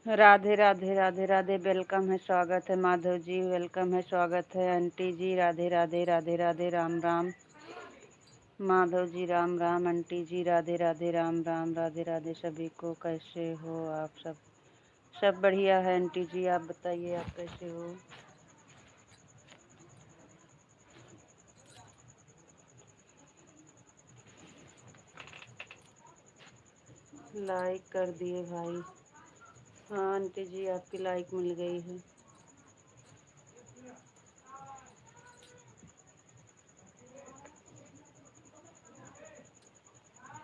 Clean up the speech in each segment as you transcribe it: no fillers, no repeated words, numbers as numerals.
Radhe Radhe Radhe Radhe. Welcome है, स्वागत है माधव जी। वेलकम है, स्वागत है आंटी जी। राधे राधे राधे राधे। राम राम माधव जी। राम राम आंटी जी। राधे राधे। राम राम। राधे राधे सभी को। कैसे हो आप सब? सब बढ़िया है आंटी जी। आप बताइए, आप कैसे हो? लाइक कर दिए भाई। हाँ आंटी जी, आपकी लाइक मिल गई है।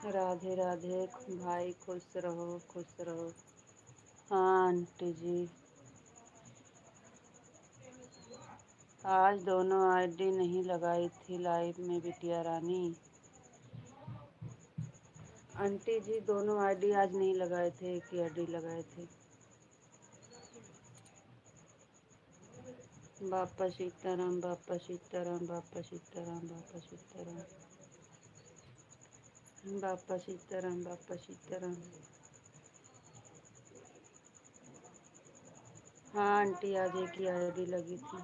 राधे राधे भाई, खुश रहो खुश रहो। हाँ आंटी जी, आज दोनों आईडी नहीं लगाई थी लाइव में बिटिया रानी। आंटी जी, दोनों आईडी आज नहीं लगाए थे, एक ही आईडी लगाए थे। बापा सीताराम, बापा सीताराम, बापा सीताराम, बापा सीताराम, बापा सीताराम, बापा सीताराम। हाँ आंटी, आज एक ही आईडी लगी थी।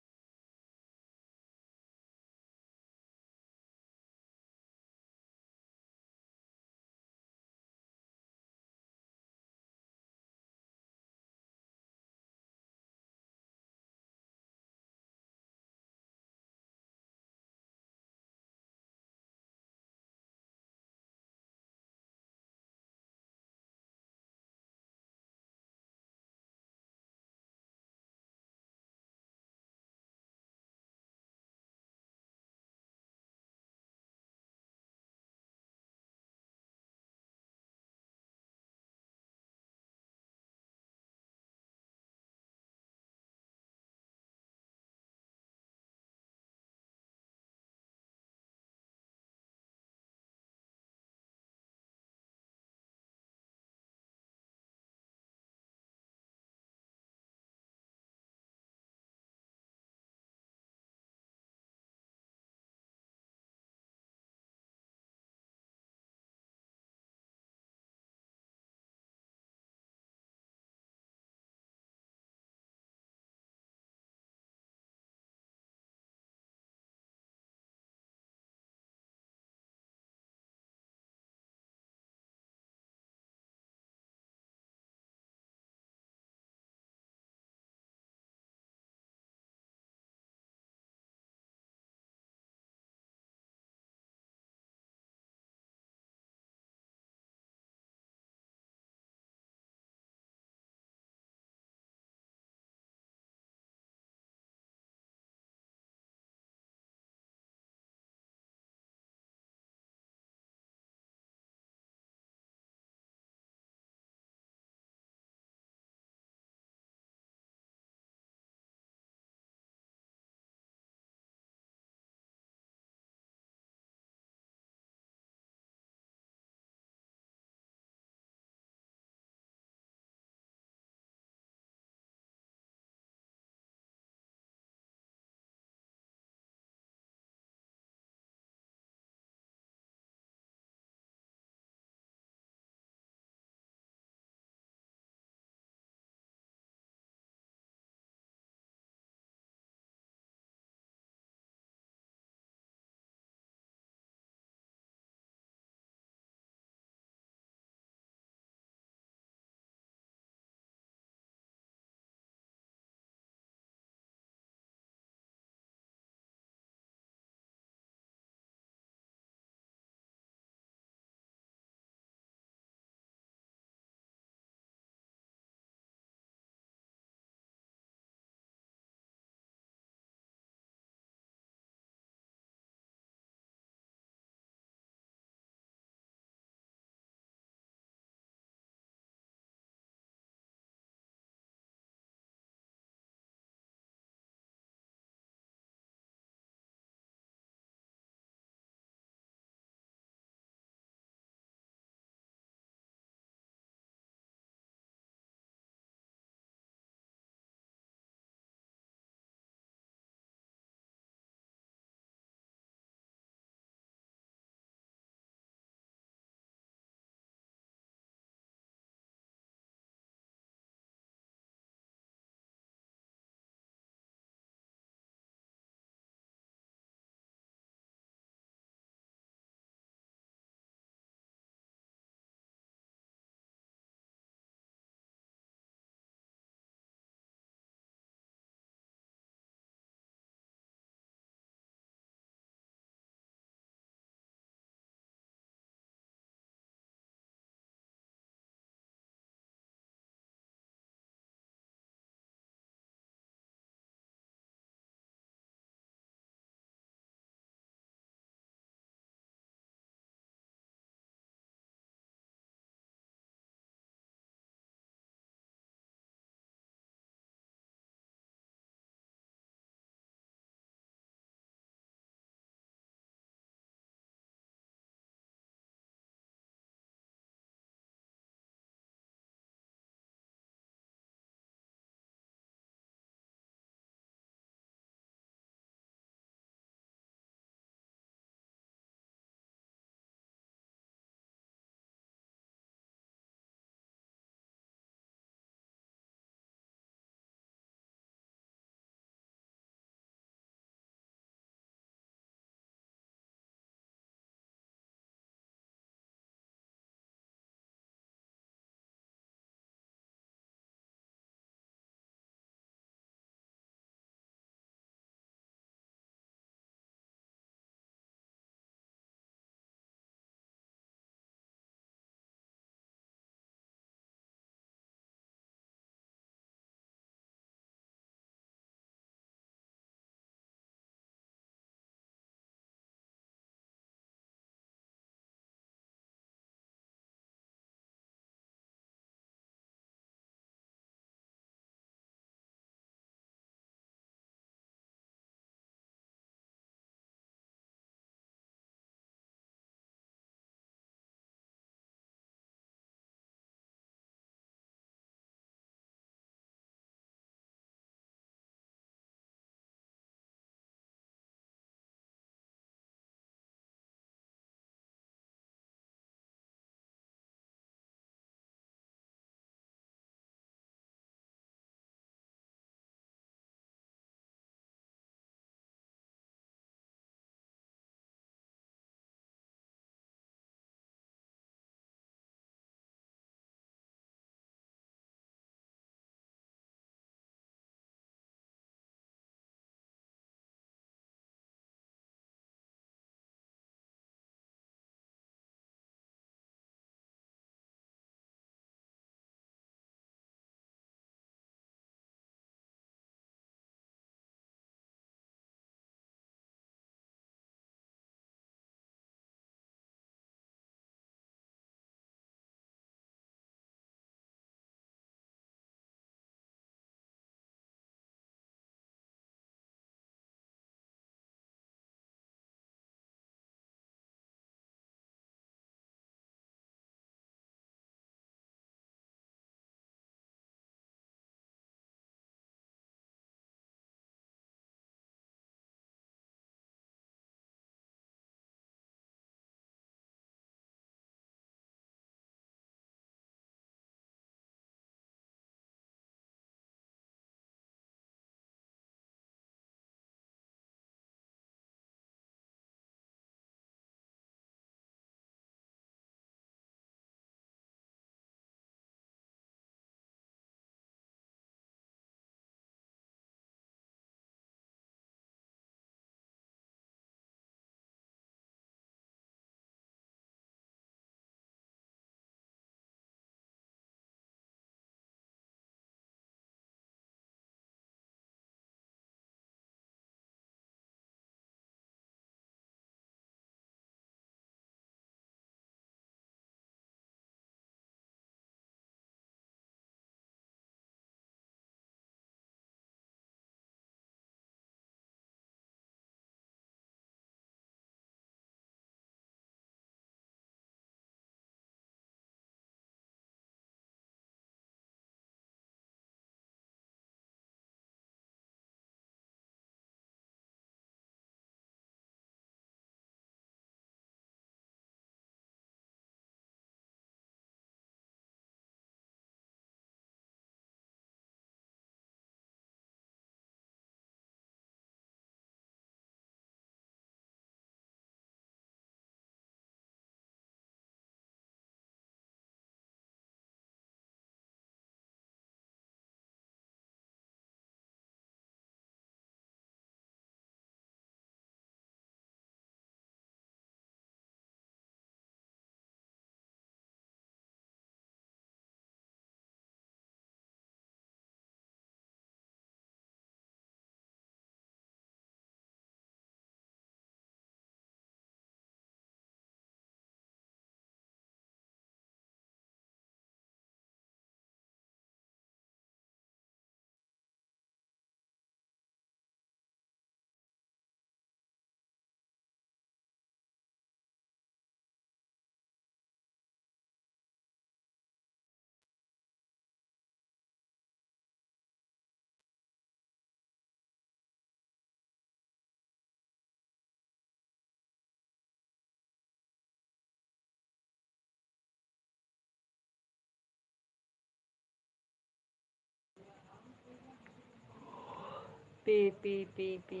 P P P P.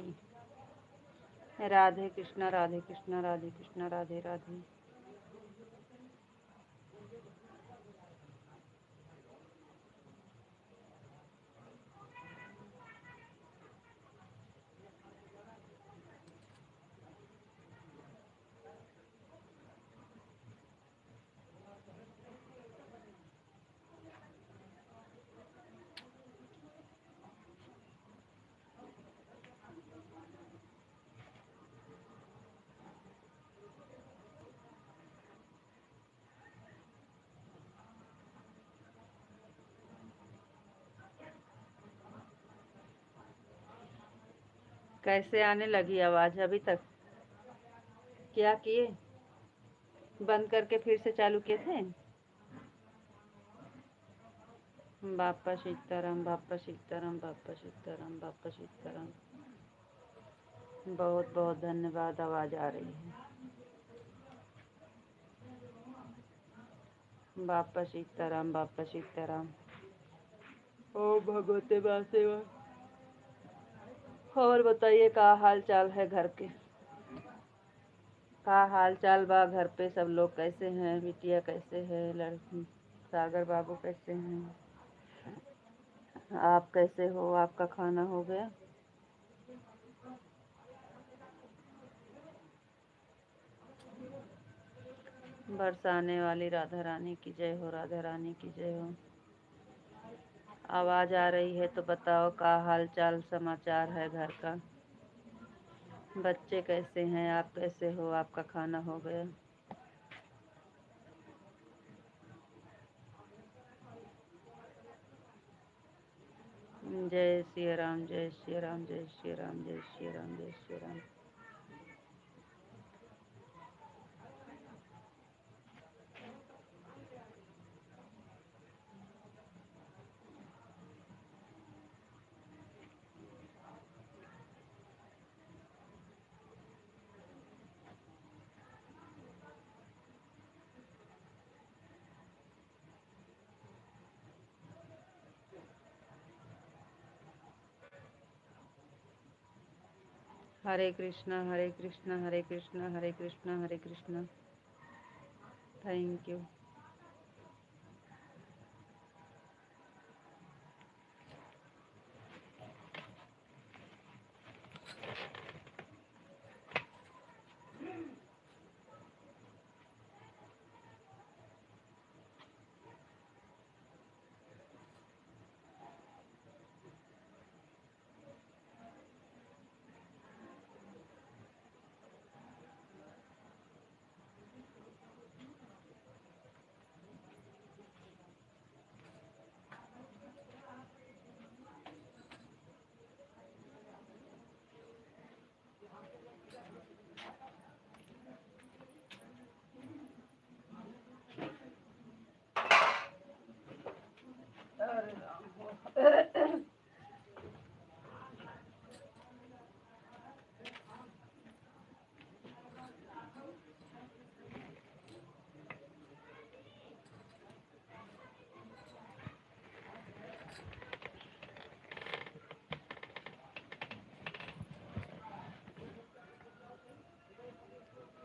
Radhe Krishna Radhe Krishna Radhe Krishna Radhe Radhe. कैसे आने लगी आवाज़ अभी तक? क्या किए? बंद करके फिर से चालू किए थे? बापा सीताराम बापा सीताराम बापा सीताराम बापा सीताराम। बहुत बहुत धन्यवाद। आवाज़ आ रही है। बापा सीताराम बापा सीताराम। ओ भगवते वासुदेव। और बताइए का हाल चाल है घर के? का हाल चाल बा घर पे? सब लोग कैसे हैं? बिटिया कैसे है? लड़की सागर बाबू कैसे हैं? आप कैसे हो? आपका खाना हो गया? बरसाने वाली राधा रानी की जय हो। राधा रानी की जय हो। आवाज़ आ रही है तो बताओ का हाल चाल समाचार है घर का? बच्चे कैसे हैं? आप कैसे हो? आपका खाना हो गया? जय श्री राम जय श्री राम जय श्री राम जय श्री राम जय श्री राम। हरे कृष्णा हरे कृष्णा हरे कृष्णा हरे कृष्णा हरे कृष्णा। Thank you.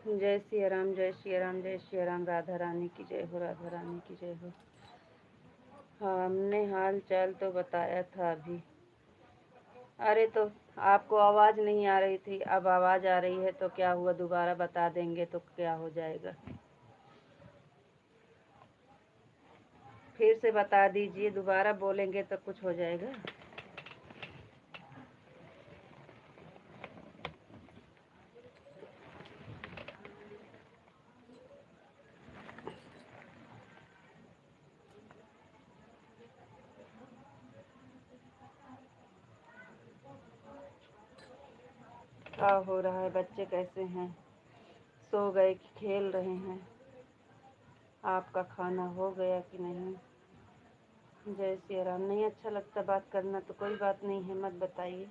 जय श्री राम जय श्री राम जय श्री राम। राधा रानी की जय हो। राधा रानी की जय हो। हाँ, हमने हाल चाल तो बताया था अभी। अरे तो आपको आवाज़ नहीं आ रही थी, अब आवाज़ आ रही है तो क्या हुआ? दोबारा बता देंगे तो क्या हो जाएगा? फिर से बता दीजिए। दोबारा बोलेंगे तो कुछ हो जाएगा? क्या हो रहा है? बच्चे कैसे हैं? सो गए कि खेल रहे हैं? आपका खाना हो गया कि नहीं? जय श्री राम। नहीं अच्छा लगता बात करना तो कोई बात नहीं है, मत बताइए।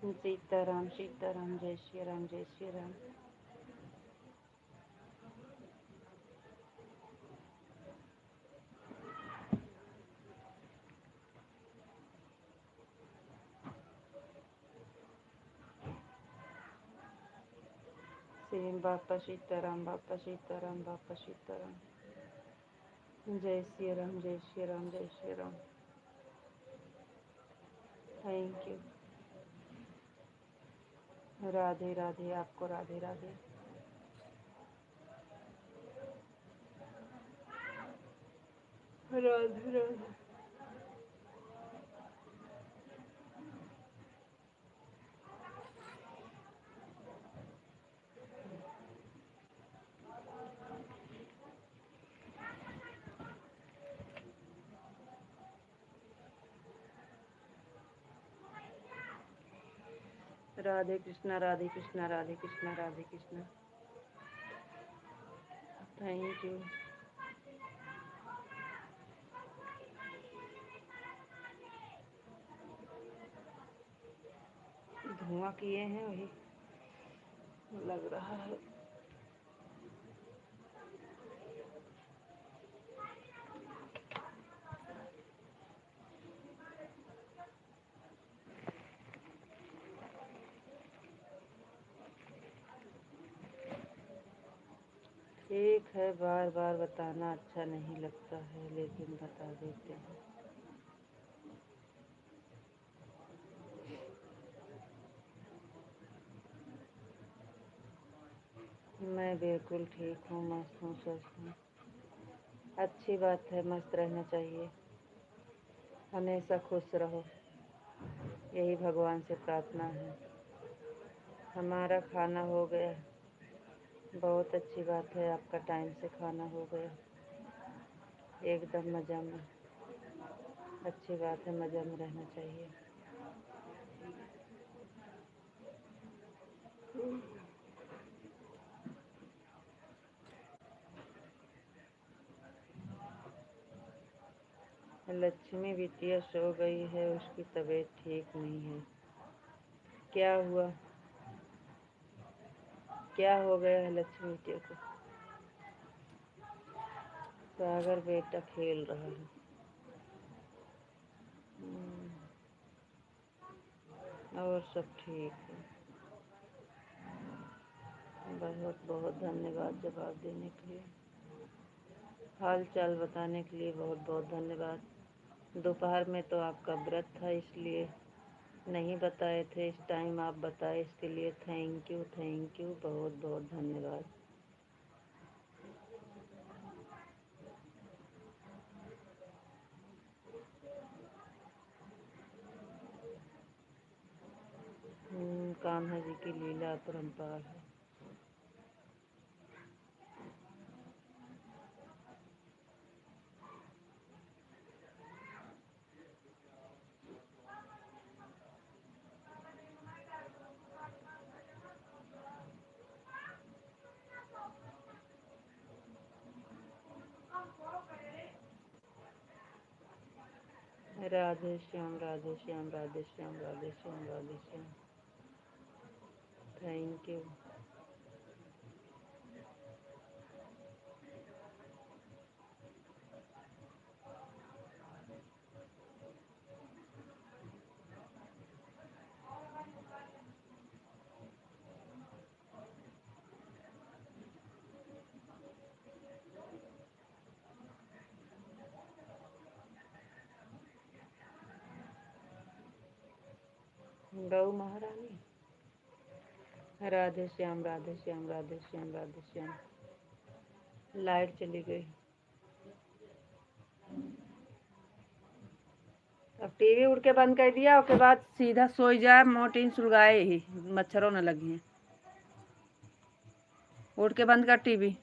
सीताराम सीताराम जय श्री राम जय श्री राम। बापा सीताराम, बापा सीताराम, बापा सीताराम। जय श्री राम, जय श्री राम, जय श्री राम। Thank you. राधे राधे, आपको राधे राधे। राधे राधे। राधे कृष्णा, राधे कृष्णा, राधे कृष्णा, राधे कृष्णा। Thank you. धुआं किए हैं वही लग रहा है। ठीक है, बार बार बताना अच्छा नहीं लगता है, लेकिन बता देते हैं। मैं बिल्कुल ठीक हूँ, मस्त हूँ, स्वस्थ हूँ। अच्छी बात है, मस्त रहना चाहिए, हमेशा खुश रहो, यही भगवान से प्रार्थना है। हमारा खाना हो गया, बहुत अच्छी बात है, आपका टाइम से खाना हो गया, एकदम मज़ा में। अच्छी बात है, मज़ा में रहना चाहिए। लक्ष्मी बिटिया सो गई है, उसकी तबीयत ठीक नहीं है। क्या हुआ, क्या हो गया है लक्ष्मी बिटिया को? सागर बेटा खेल रहा है। और सब ठीक है। बहुत बहुत धन्यवाद जवाब देने के लिए, हाल चाल बताने के लिए बहुत बहुत धन्यवाद। दोपहर में तो आपका व्रत था, इसलिए नहीं बताए थे, इस टाइम आप बताए, इसके लिए थैंक यू, बहुत बहुत धन्यवाद। कान्हा जी की लीला अपरंपार है। राधे श्याम, राधे श्याम, राधे श्याम, राधे श्याम, राधे श्याम। Thank you. गौ महारानी। राधे श्याम, राधे श्याम, राधे श्याम, राधे श्याम। लाइट चली गई। अब टीवी उड़ के बंद कर दिया, उसके बाद सीधा सोई जाए, मोटिन सुलगाए ही, मच्छरों न लगी हैं। उड़ के बंद कर टीवी।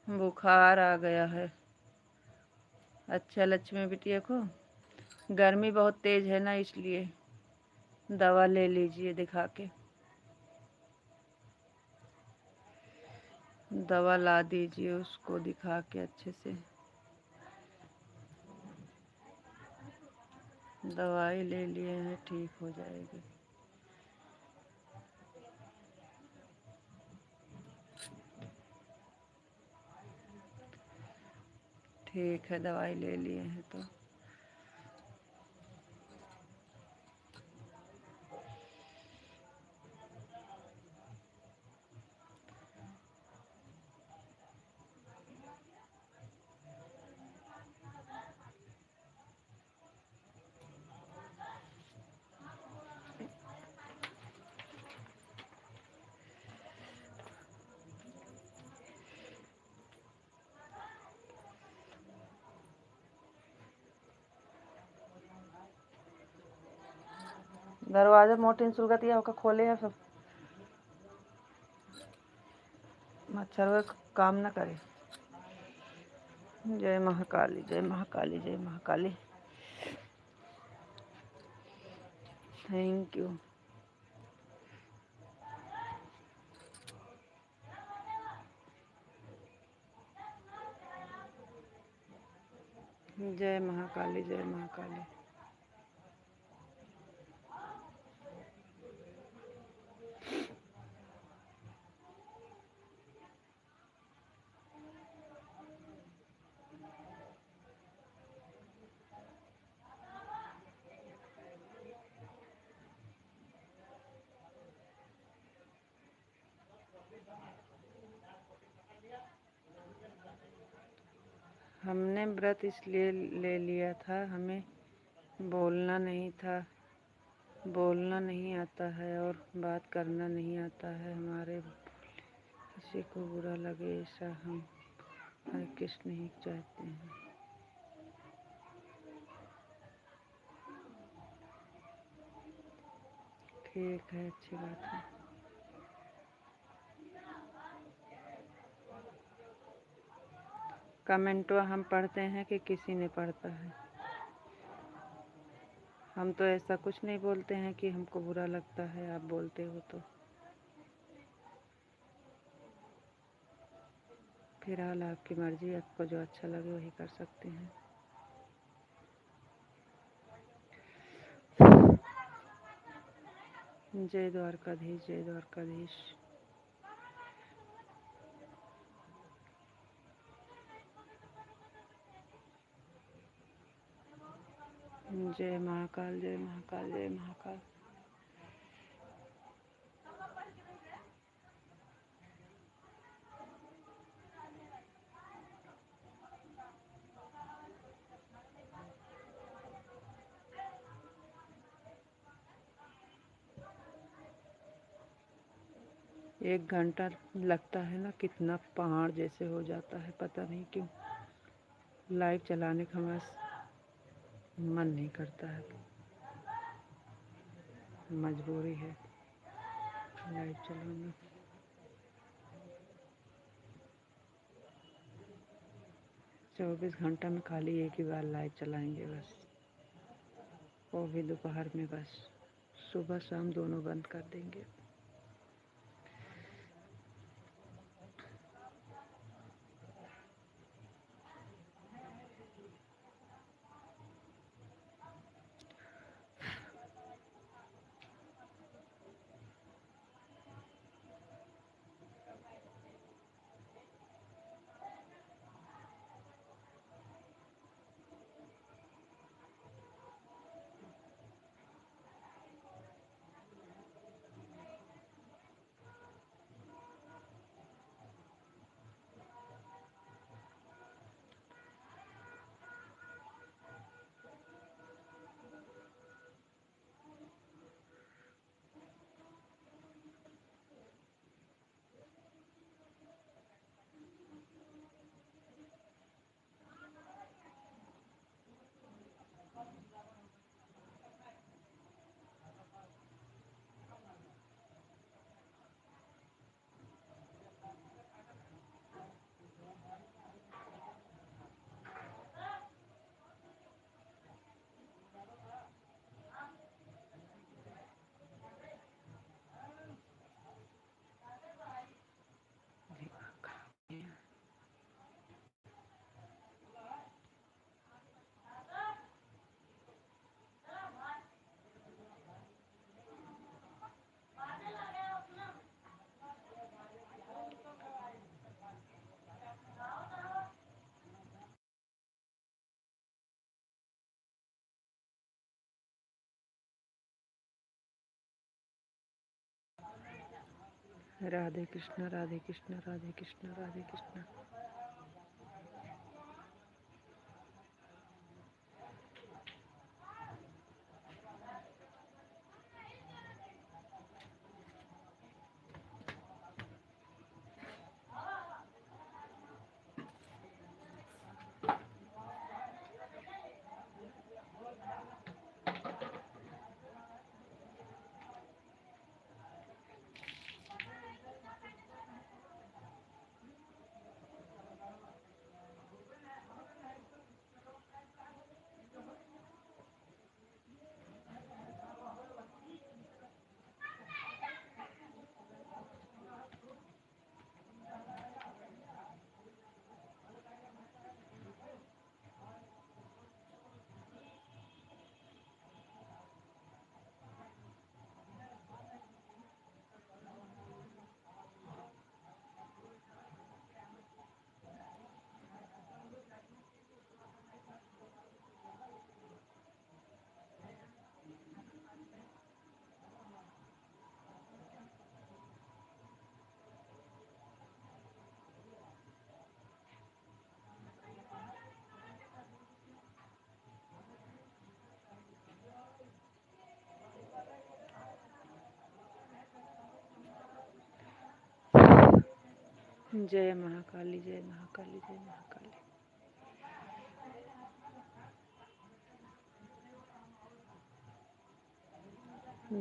बुखार आ गया है। अच्छा लक्ष्मी बिटिया को गर्मी बहुत तेज है ना, इसलिए दवा ले लीजिए दिखा के। दवा ला दीजिए उसको दिखा के अच्छे से। दवाई ले लिए हैं, ठीक हो जाएगी। ठीक है, दवाई ले लिए हैं तो। दरवाजा मोटिन सुलगतिया होकर खोले या सब मच्छर वे काम न करे। जय महाकाली, जय महाकाली, जय महाकाली। Thank you. जय महाकाली, जय महाकाली। हमने व्रत इसलिए ले लिया था, हमें बोलना नहीं था, बोलना नहीं आता है और बात करना नहीं आता है। हमारे किसी को बुरा लगे ऐसा हम हरगिज़ नहीं चाहते हैं। ठीक है, अच्छी बात है। कमेंटवा हम पढ़ते हैं कि किसी ने पढ़ता है? हम तो ऐसा कुछ नहीं बोलते हैं कि हमको बुरा लगता है, आप बोलते हो तो। फिलहाल आपकी मर्ज़ी, आपको जो अच्छा लगे वही कर सकते हैं। जय द्वारकाधीश, जय द्वारकाधीश। जय महाकाल, जय महाकाल, जय महाकाल। एक घंटा लगता है ना, कितना पहाड़ जैसे हो जाता है, पता नहीं क्यों। लाइव चलाने का हमारा मन नहीं करता है, मजबूरी है लाइव चलाना। 24 घंटा में खाली एक ही बार लाइव चलाएंगे बस, वो भी दोपहर में बस। सुबह शाम दोनों बंद कर देंगे। राधे कृष्ण राधे कृष्ण राधे कृष्ण राधे कृष्ण। जय महाकाली जय महाकाली जय महाकाली।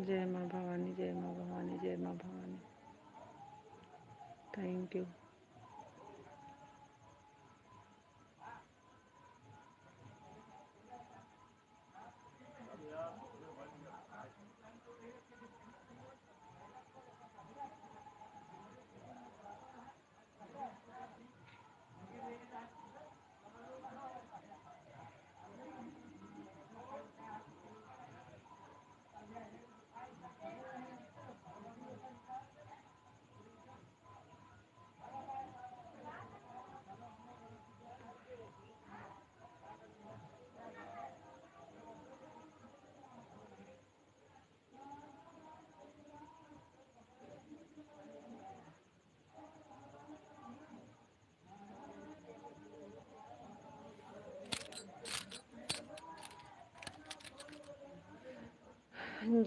जय माँ भवानी जय माँ भवानी जय माँ भवानी। Thank you.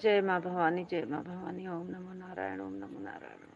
जय माँ भवानी जय माँ भवानी। ओम नमो नारायण ओम नमो नारायण।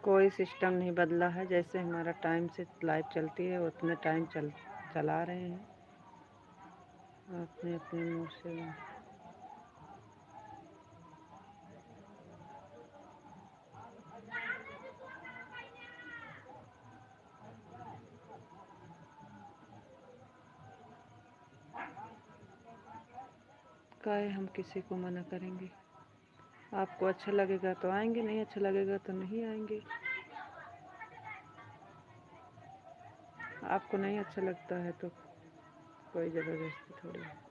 कोई सिस्टम नहीं बदला है, जैसे हमारा टाइम से लाइट चलती है उतने टाइम चला रहे हैं अपने अपने मुँह से। काहे हम किसी को मना करेंगे? आपको अच्छा लगेगा तो आएंगे, नहीं अच्छा लगेगा तो नहीं आएंगे। आपको नहीं अच्छा लगता है तो कोई ज़बरदस्ती थोड़ी है।